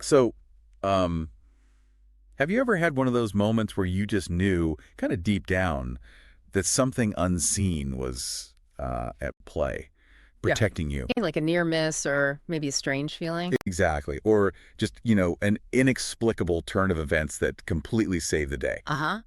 So, um, have you ever had one of those moments where you just knew, kind of deep down, that something unseen was at play, Yeah. protecting you? Like a near miss or maybe a strange feeling. Exactly. Or just, an inexplicable turn of events that completely saved the day. Uh-huh.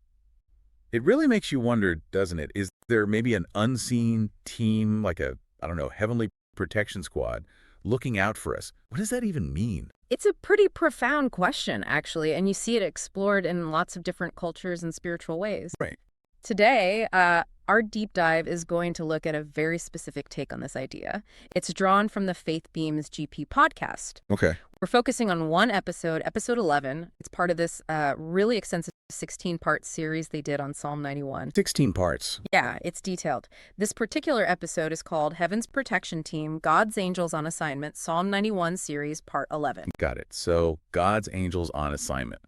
It really makes you wonder, doesn't it? Is there maybe an unseen team, like I don't know, heavenly protection squad, looking out for us? What does that even mean? It's a pretty profound question, actually, and you see it explored in lots of different cultures and spiritual ways. Right. Today, our deep dive is going to look at a very specific take on this idea. It's drawn from the Faith Beams GP podcast. Okay. We're focusing on one episode, episode 11. It's part of this really extensive 16-part series they did on Psalm 91. 16 parts. Yeah, it's detailed. This particular episode is called Heaven's Protection Team, God's Angels on Assignment, Psalm 91 series, part 11. Got it. So, God's angels on assignment.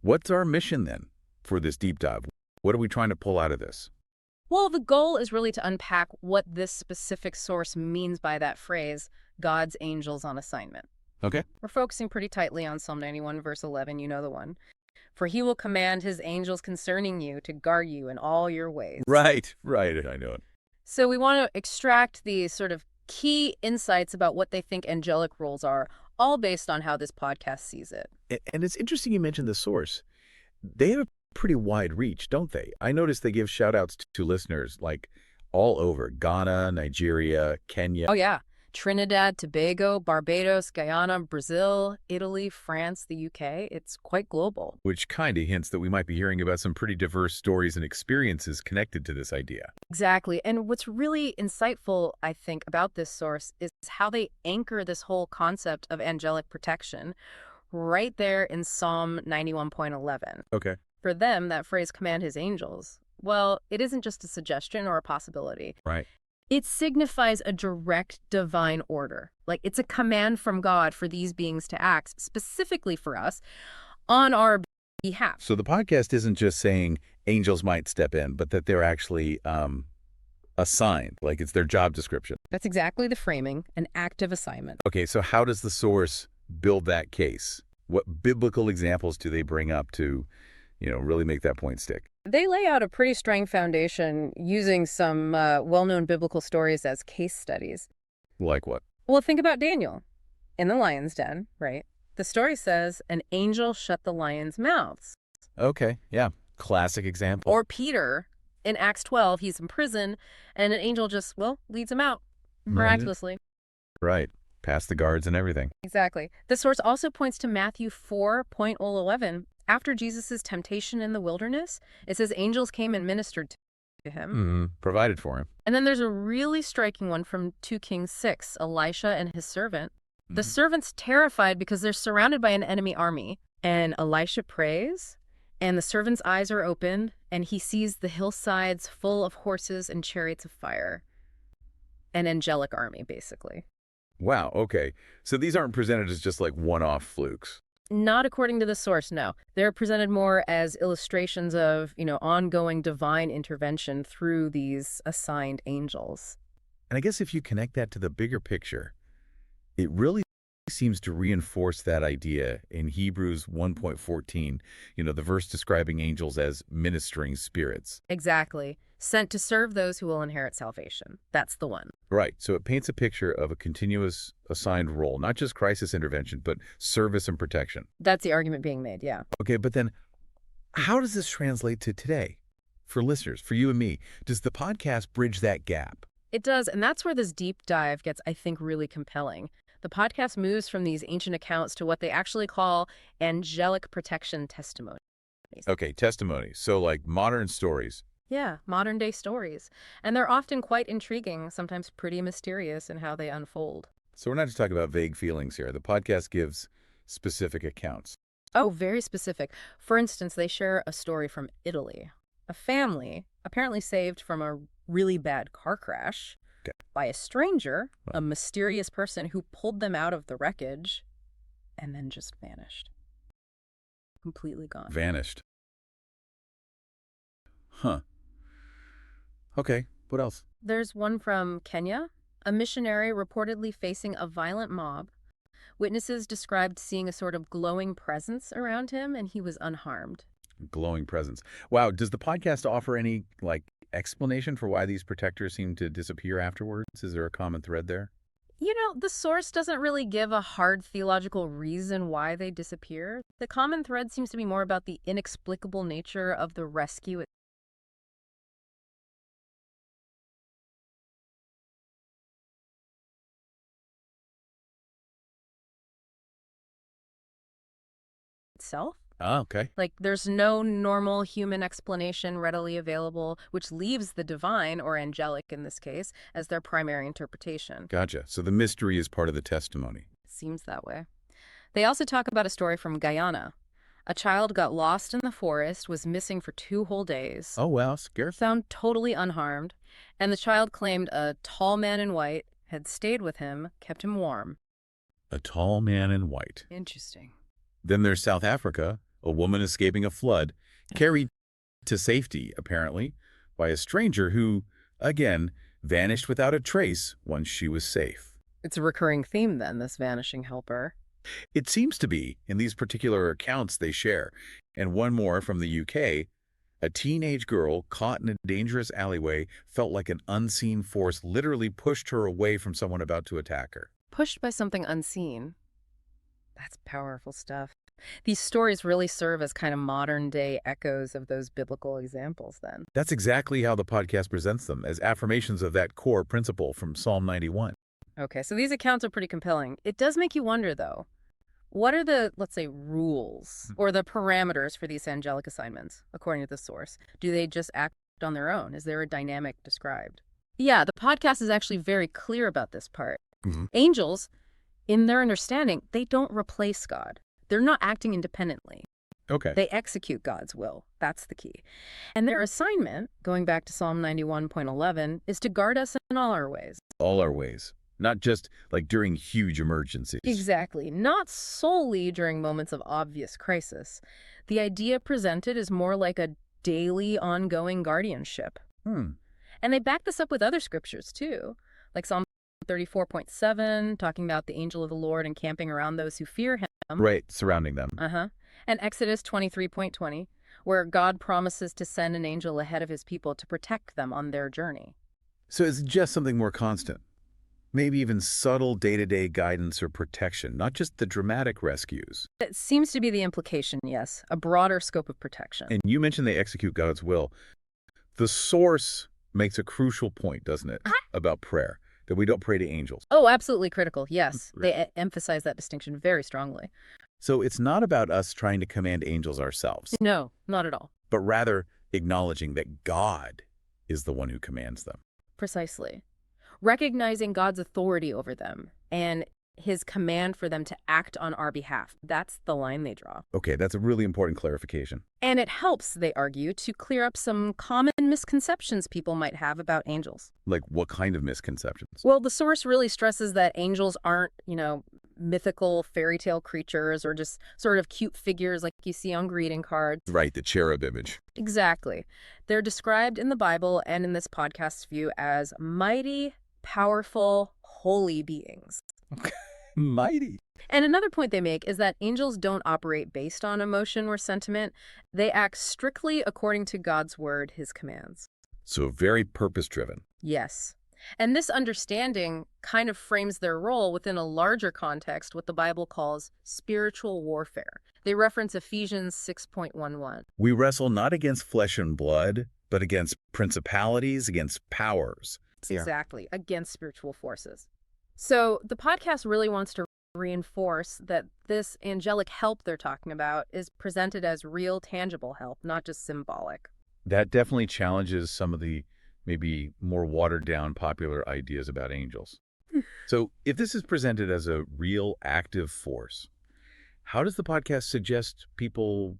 What's our mission then for this deep dive? What are we trying to pull out of this? Well, the goal is really to unpack what this specific source means by that phrase, God's angels on assignment. Okay. We're focusing pretty tightly on Psalm 91, verse 11, you know the one. For he will command his angels concerning you to guard you in all your ways. Right. I know it. So we want to extract these sort of key insights about what they think angelic roles are, all based on how this podcast sees it. And it's interesting you mentioned the source. They have a pretty wide reach, don't they? I noticed they give shout outs to listeners like all over Ghana, Nigeria, Kenya. Oh, yeah. Trinidad, Tobago, Barbados, Guyana, Brazil, Italy, France, the UK. It's quite global. Which kind of hints that we might be hearing about some pretty diverse stories and experiences connected to this idea. Exactly. And what's really insightful, I think, about this source is how they anchor this whole concept of angelic protection right there in Psalm 91.11. Okay. For them, that phrase, command his angels, well, it isn't just a suggestion or a possibility. Right. It signifies a direct divine order. Like it's a command from God for these beings to act specifically for us on our behalf. So the podcast isn't just saying angels might step in, but that they're actually assigned, like it's their job description. That's exactly the framing, an active assignment. Okay, so how does the source build that case? What biblical examples do they bring up to, really make that point stick? They lay out a pretty strong foundation using some well-known biblical stories as case studies. Like what? Well, think about Daniel in the lion's den, right? The story says an angel shut the lions' mouths. Okay, yeah. Classic example. Or Peter in Acts 12, he's in prison, and an angel just, leads him out miraculously. Right. Past the guards and everything. Exactly. The source also points to Matthew 4.11. After Jesus' temptation in the wilderness, it says angels came and ministered to him. Provided for him. And then there's a really striking one from 2 Kings 6, Elisha and his servant. The servant's terrified because they're surrounded by an enemy army. And Elisha prays, and the servant's eyes are opened, and he sees the hillsides full of horses and chariots of fire. An angelic army, basically. Wow, okay. So these aren't presented as just like one-off flukes. Not according to the source, no. They're presented more as illustrations of, ongoing divine intervention through these assigned angels. And I guess if you connect that to the bigger picture, it really seems to reinforce that idea in Hebrews 1.14, the verse describing angels as ministering spirits. Exactly. Sent to serve those who will inherit salvation. That's the one. Right. So it paints a picture of a continuous assigned role, not just crisis intervention, but service and protection. That's the argument being made, yeah. Okay, but then how does this translate to today? For listeners, for you and me, does the podcast bridge that gap? It does, and that's where this deep dive gets, I think, really compelling. The podcast moves from these ancient accounts to what they actually call angelic protection testimonies. Okay, testimonies. So like modern stories. Yeah, modern-day stories. And they're often quite intriguing, sometimes pretty mysterious in how they unfold. So we're not just talking about vague feelings here. The podcast gives specific accounts. Oh, very specific. For instance, they share a story from Italy. A family, apparently saved from a really bad car crash by a stranger, a mysterious person who pulled them out of the wreckage and then just vanished. Completely gone. Vanished. Huh. Okay, what else? There's one from Kenya, a missionary reportedly facing a violent mob. Witnesses described seeing a sort of glowing presence around him, and he was unharmed. Glowing presence. Wow. Does the podcast offer any, explanation for why these protectors seem to disappear afterwards? Is there a common thread there? The source doesn't really give a hard theological reason why they disappear. The common thread seems to be more about the inexplicable nature of the rescue itself. Ah, okay. Like, there's no normal human explanation readily available, which leaves the divine, or angelic in this case, as their primary interpretation. Gotcha. So the mystery is part of the testimony. Seems that way. They also talk about a story from Guyana. A child got lost in the forest, was missing for 2 whole days, Oh, wow. Scary. found totally unharmed, and the child claimed a tall man in white had stayed with him, kept him warm. A tall man in white. Interesting. Then there's South Africa, a woman escaping a flood, carried to safety, apparently, by a stranger who, again, vanished without a trace once she was safe. It's a recurring theme, then, this vanishing helper. It seems to be in these particular accounts they share. And one more from the UK, a teenage girl caught in a dangerous alleyway felt like an unseen force literally pushed her away from someone about to attack her. Pushed by something unseen. That's powerful stuff. These stories really serve as kind of modern-day echoes of those biblical examples, then. That's exactly how the podcast presents them, as affirmations of that core principle from Psalm 91. Okay, so these accounts are pretty compelling. It does make you wonder, though, what are the, let's say, rules or the parameters for these angelic assignments, according to the source? Do they just act on their own? Is there a dynamic described? Yeah, the podcast is actually very clear about this part. Angels, in their understanding, they don't replace God. They're not acting independently. Okay. They execute God's will. That's the key. And their assignment, going back to Psalm 91.11, is to guard us in all our ways. All our ways. Not just during huge emergencies. Exactly. Not solely during moments of obvious crisis. The idea presented is more like a daily, ongoing guardianship. And they back this up with other scriptures, too, like Psalm 34.7, talking about the angel of the Lord encamping around those who fear him. Right, surrounding them. And Exodus 23.20, where God promises to send an angel ahead of his people to protect them on their journey. So it's just something more constant. Maybe even subtle day-to-day guidance or protection, not just the dramatic rescues. It seems to be the implication, yes, a broader scope of protection. And you mentioned they execute God's will. The source makes a crucial point, doesn't it, about prayer, that we don't pray to angels. Oh, absolutely critical, yes. They emphasize that distinction very strongly. So it's not about us trying to command angels ourselves, No, not at all. but rather acknowledging that God is the one who commands them. Precisely. Recognizing God's authority over them and his command for them to act on our behalf. That's the line they draw. Okay, that's a really important clarification. And it helps, they argue, to clear up some common misconceptions people might have about angels. Like what kind of misconceptions? Well, the source really stresses that angels aren't, mythical fairy tale creatures or just sort of cute figures like you see on greeting cards. Right, the cherub image. Exactly. They're described in the Bible and in this podcast's view as mighty, powerful, holy beings. Mighty. And another point they make is that angels don't operate based on emotion or sentiment. They act strictly according to God's word, his commands. So very purpose-driven. Yes. And this understanding kind of frames their role within a larger context, what the Bible calls spiritual warfare. They reference Ephesians 6.11. We wrestle not against flesh and blood, but against principalities, against powers. Exactly, against spiritual forces. So the podcast really wants to reinforce that this angelic help they're talking about is presented as real, tangible help, not just symbolic. That definitely challenges some of the maybe more watered-down popular ideas about angels. So if this is presented as a real active force, how does the podcast suggest people,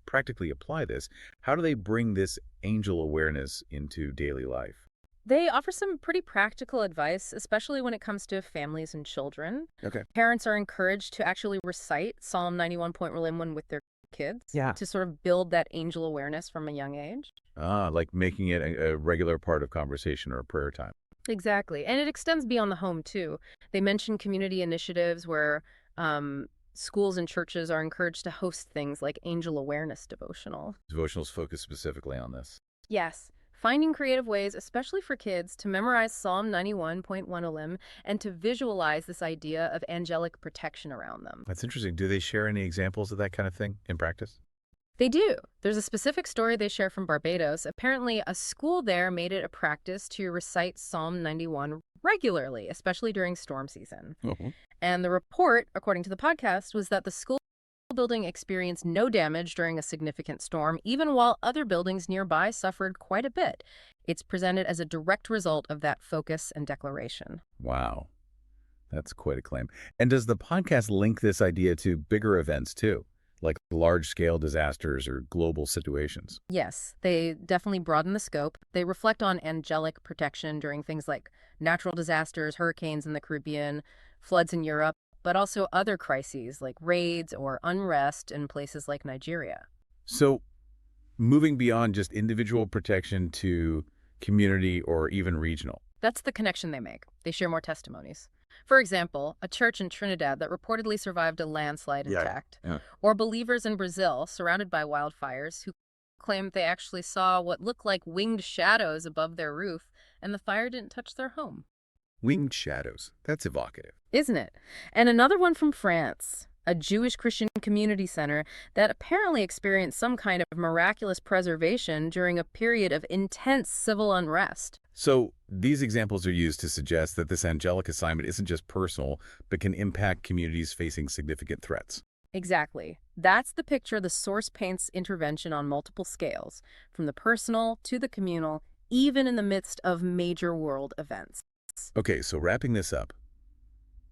practically apply this? How do they bring this angel awareness into daily life? They offer some pretty practical advice, especially when it comes to families and children. Okay. Parents are encouraged to actually recite Psalm 91.11 with their kids to sort of build that angel awareness from a young age. Like making it a regular part of conversation or a prayer time. Exactly. And it extends beyond the home, too. They mention community initiatives where schools and churches are encouraged to host things like angel awareness devotional. Devotionals focus specifically on this. Yes, finding creative ways, especially for kids, to memorize Psalm 91.1 and to visualize this idea of angelic protection around them. That's interesting. Do they share any examples of that kind of thing in practice? They do. There's a specific story they share from Barbados. Apparently, a school there made it a practice to recite Psalm 91 regularly, especially during storm season. Mhm. And the report, according to the podcast, was that the school building experienced no damage during a significant storm, even while other buildings nearby suffered quite a bit. It's presented as a direct result of that focus and declaration. Wow. That's quite a claim. And does the podcast link this idea to bigger events too, like large-scale disasters or global situations? Yes, they definitely broaden the scope. They reflect on angelic protection during things like natural disasters, hurricanes in the Caribbean, floods in Europe, but also other crises like raids or unrest in places like Nigeria. So, moving beyond just individual protection to community or even regional. That's the connection they make. They share more testimonies. For example, a church in Trinidad that reportedly survived a landslide intact, Yeah. or believers in Brazil surrounded by wildfires who claimed they actually saw what looked like winged shadows above their roof and the fire didn't touch their home. Winged shadows. That's evocative. Isn't it? And another one from France, a Jewish Christian community center that apparently experienced some kind of miraculous preservation during a period of intense civil unrest. So, these examples are used to suggest that this angelic assignment isn't just personal, but can impact communities facing significant threats. Exactly. That's the picture the source paints intervention on multiple scales, from the personal to the communal, even in the midst of major world events. Okay, so wrapping this up,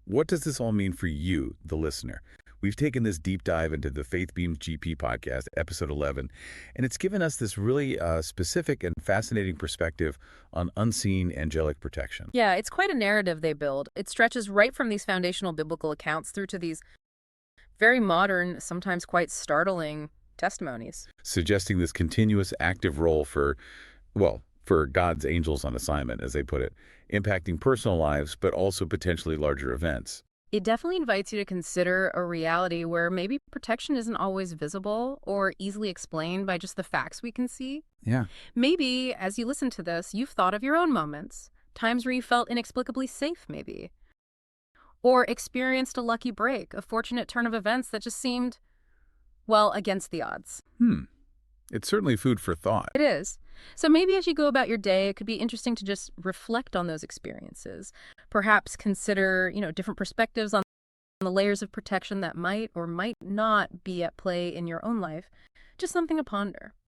what does this all mean for you, the listener? We've taken this deep dive into the Faith Beams GP podcast, episode 11, and it's given us this really specific and fascinating perspective on unseen angelic protection. Yeah, it's quite a narrative they build. It stretches right from these foundational biblical accounts through to these very modern, sometimes quite startling testimonies. Suggesting this continuous active role for God's angels on assignment, as they put it, impacting personal lives, but also potentially larger events. It definitely invites you to consider a reality where maybe protection isn't always visible or easily explained by just the facts we can see. Yeah. Maybe, as you listen to this, you've thought of your own moments, times where you felt inexplicably safe, maybe, or experienced a lucky break, a fortunate turn of events that just seemed, well, against the odds. It's certainly food for thought. It is. So maybe as you go about your day, it could be interesting to just reflect on those experiences. Perhaps consider, different perspectives on the layers of protection that might or might not be at play in your own life. Just something to ponder.